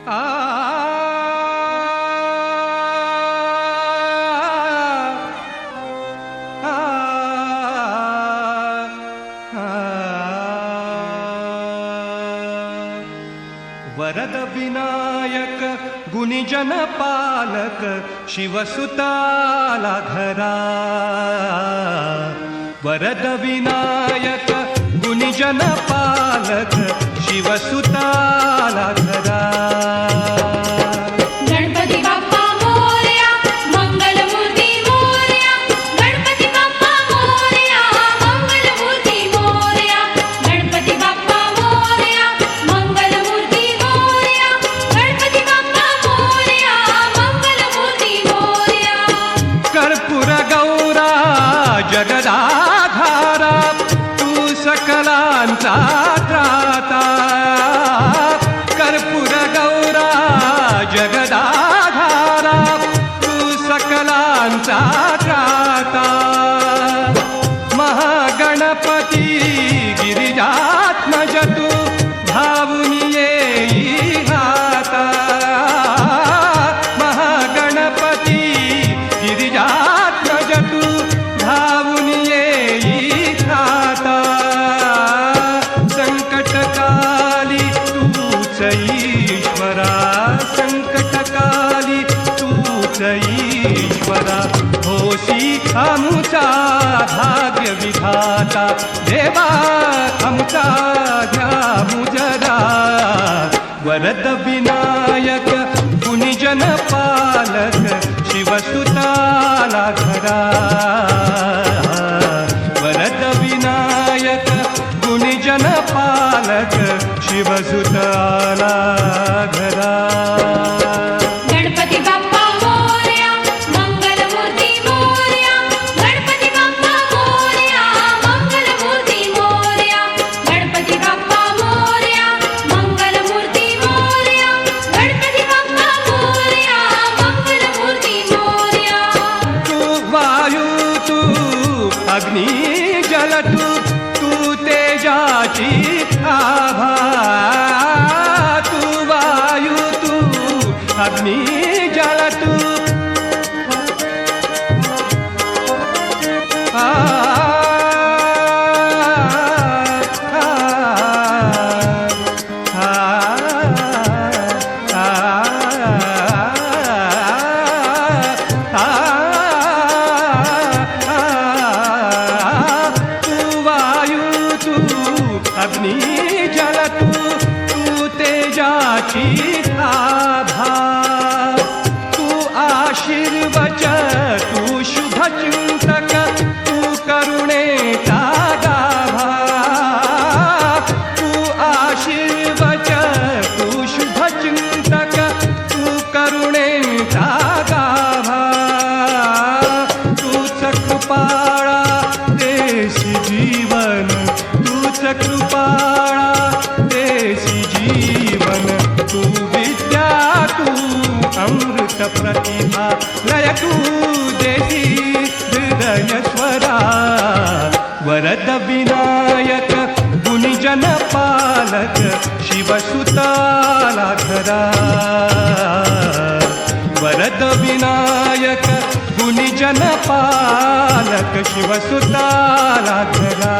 वरद विनायक गुणीजन पालक शिवसुताला घरा। वरद विनायक गुणीजन पालक शिवसुताला घरा। गणपती बाप्पा मोरया मंगलमूर्ती मोरया। गणपती बाप्पा मोरया मंगलमूर्ती मोरया। गणपती बाप्पा मोरया मंगलमूर्ती मोरया। गणपती बाप्पा मोरया मंगलमूर्ती मोरया। कर्पूर गौरा जगदाधारा तू सकलांचा त्राता। कर्पूर गौरा जगदाधारा तू सकलांचा त्राता। महागणपती गिरिजात्मज तू धावून येई हाता। महागणपती गिरिजात्मज तू धावून येई हाता। संकटकाली तूच ईश्वरा। संकटकाली तूच ईश्वरा। होसी आमचा भाग्य विधाता। देवा आमचा घ्या मुजरा। वरद विनायक गुणीजन पालक शिवसुताला घरा। वरद विनायक गुणीजन पालक शिवसुताला घरा। गणपती बाप्पा मोरया मंगलमूर्ती मोरया। गणपती बाप्पा मोरया मंगलमूर्ती मोरया। गणपती बाप्पा मोरया मंगलमूर्ती मोरया। गणपती बाप्पा मोरया मंगलमूर्ती मोरया। तू वायू तू अग्नी जल तू तेजाची आभा। तू वायू तू अग्नी जल अग्नि जल तू तेजाची आभा। तू आशीर्वच तू शुभचिंतक तू करुणेचा गाभा। तू आशीर्वच तू शुभचिंतक तू करुणेचा गाभा। तूच कृपाळा देशी जीवन। तूच कृपाळा देशी जीवन। तू विद्या तू अमृत प्रतिभा। लय तू देशी हृदय स्वरा। वरद विनायक गुणीजन पालक शिवसुताला घरा। वरद विनायक गुणीजन पालक शिवसुताला घरा।